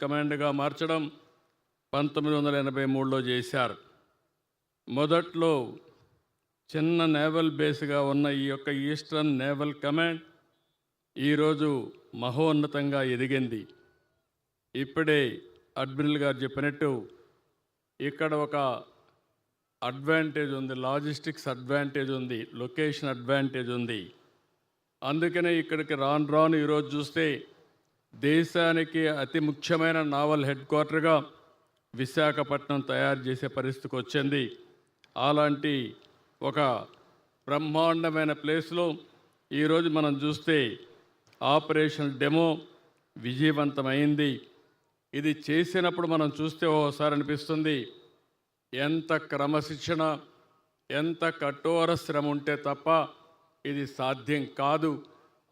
కమాండ్గా మార్చడం 1983లో చేశారు. మొదట్లో చిన్న నేవల్ బేస్గా ఉన్న ఈ యొక్క ఈస్టర్న్ నేవల్ కమాండ్ ఈరోజు మహోన్నతంగా ఎదిగింది. ఇప్పుడే అడ్మిరల్ గారు చెప్పినట్టు ఇక్కడ ఒక అడ్వాంటేజ్ ఉంది, లాజిస్టిక్స్ అడ్వాంటేజ్ ఉంది, లొకేషన్ అడ్వాంటేజ్ ఉంది. అందుకనే ఇక్కడికి రాను ఈరోజు చూస్తే దేశానికి అతి ముఖ్యమైన నావల్ హెడ్ క్వార్టర్గా విశాఖపట్నం తయారు చేసే పరిస్థితికి వచ్చింది. అలాంటి ఒక బ్రహ్మాండమైన ప్లేస్లో ఈరోజు మనం చూస్తే ఆపరేషన్ డెమో విజయవంతమైంది. ఇది చేసినప్పుడు మనం చూస్తే ఓసారి అనిపిస్తుంది, ఎంత క్రమశిక్షణ, ఎంత కఠోర శ్రమ ఉంటే తప్ప ఇది సాధ్యం కాదు.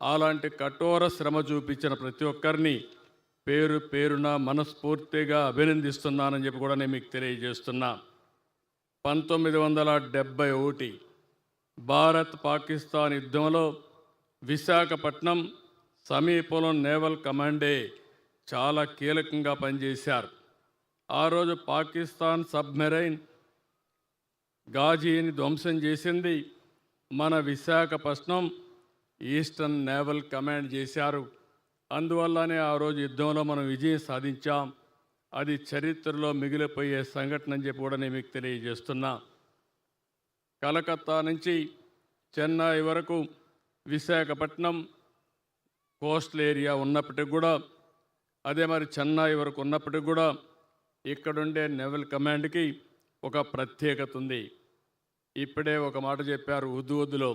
అలాంటి కఠోర శ్రమ చూపించిన ప్రతి ఒక్కరిని పేరు పేరున మనస్ఫూర్తిగా అభినందిస్తున్నానని చెప్పి కూడా నేను మీకు తెలియజేస్తున్నా. 1971 భారత్ పాకిస్తాన్ యుద్ధంలో విశాఖపట్నం సమీపంలో నేవల్ కమాండే చాలా కీలకంగా పనిచేశారు. ఆ రోజు పాకిస్తాన్ సబ్మెరైన్ గాజీని ధ్వంసం చేసింది మన విశాఖపట్నం ఈస్టర్న్ నేవల్ కమాండ్ చేశారు. అందువల్లనే ఆ రోజు యుద్ధంలో మనం విజయం సాధించాం. అది చరిత్రలో మిగిలిపోయే సంఘటన అని చెప్పి కూడా నేను మీకు తెలియజేస్తున్నా. కలకత్తా నుంచి చెన్నై వరకు విశాఖపట్నం కోస్టల్ ఏరియా ఉన్నప్పటికి కూడా, అదే మరి చెన్నై వరకు ఉన్నప్పటికి కూడా ఇక్కడుండే నేవల్ కమాండ్కి ఒక ప్రత్యేకత ఉంది. ఇప్పుడే ఒక మాట చెప్పారు ఉద్దులో,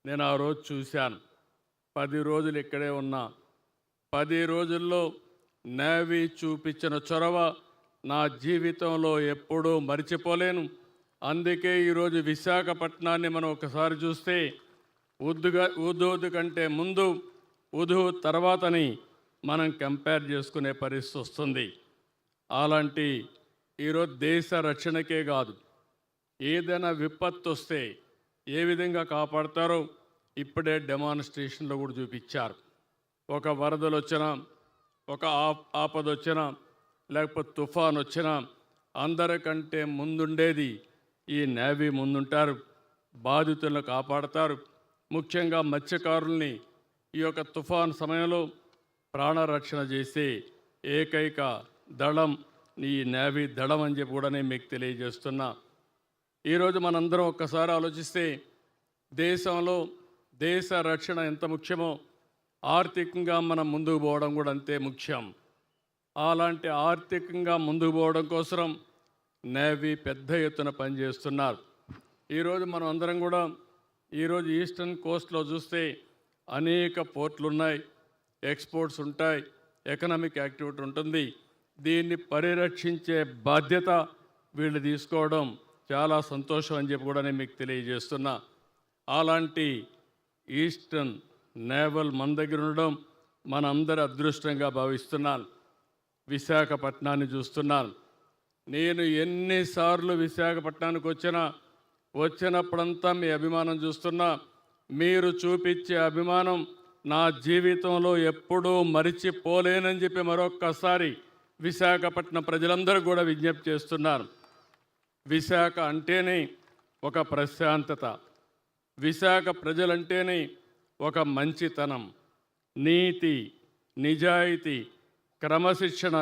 నేను ఆ రోజు చూశాను. 10 రోజులు ఇక్కడే ఉన్నా. 10 రోజుల్లో నేవీ చూపించిన చొరవ నా జీవితంలో ఎప్పుడూ మర్చిపోలేను. అందుకే ఈరోజు విశాఖపట్నాన్ని మనం ఒకసారి చూస్తే ఉద్దు కంటే ముందు, ఉదు తర్వాతని మనం కంపేర్ చేసుకునే పరిస్థితి వస్తుంది. అలాంటి ఈరోజు దేశ రక్షణకే కాదు, ఏదైనా విపత్తు వస్తే ఏ విధంగా కాపాడతారో ఇప్పుడే డెమాన్స్ట్రేషన్లో కూడా చూపించారు. ఒక వరదలు వచ్చినా, ఒక ఆపద వచ్చినా, లేకపోతే తుఫాన్ వచ్చినా అందరికంటే ముందుండేది ఈ నేవీ ముందుంటారు. బాధితులను కాపాడతారు. ముఖ్యంగా మత్స్యకారుల్ని ఈ యొక్క తుఫాన్ సమయంలో ప్రాణరక్షణ చేసే ఏకైక దళం ఈ నేవీ దళం అని చెప్పి కూడా నేను మీకు తెలియజేస్తున్నా. ఈరోజు మనందరం ఒక్కసారి ఆలోచిస్తే దేశంలో దేశ రక్షణ ఎంత ముఖ్యమో ఆర్థికంగా మనం ముందుకు పోవడం కూడా అంతే ముఖ్యం. అలాంటి ఆర్థికంగా ముందుకు పోవడం కోసం నేవీ పెద్ద ఎత్తున పనిచేస్తున్నారు. ఈరోజు మనం అందరం కూడా ఈరోజు ఈస్టర్న్ కోస్ట్లో చూస్తే అనేక పోర్ట్లు ఉన్నాయి, ఎక్స్పోర్ట్స్ ఉంటాయి, ఎకనామిక్ యాక్టివిటీ ఉంటుంది. దీన్ని పరిరక్షించే బాధ్యత వీళ్ళు తీసుకోవడం చాలా సంతోషం అని చెప్పి కూడా నేను మీకు తెలియజేస్తున్నా. అలాంటి ఈస్టర్న్ నేవల్ మన దగ్గర ఉండడం మనందరి అదృష్టంగా భావిస్తున్నాను. విశాఖపట్నాన్ని చూస్తున్నాను. నేను ఎన్నిసార్లు విశాఖపట్నానికి వచ్చినప్పుడంతా మీ అభిమానం చూస్తున్నా. మీరు చూపించే అభిమానం నా జీవితంలో ఎప్పుడూ మరిచిపోలేనని చెప్పి మరొక్కసారి విశాఖపట్నం ప్రజలందరూ కూడా విజ్ఞప్తి చేస్తున్నారు. విశాఖ అంటేనే ఒక ప్రశాంతత, విశాఖ ప్రజలంటేనే ఒక మంచితనం, నీతి, నిజాయితీ, క్రమశిక్షణ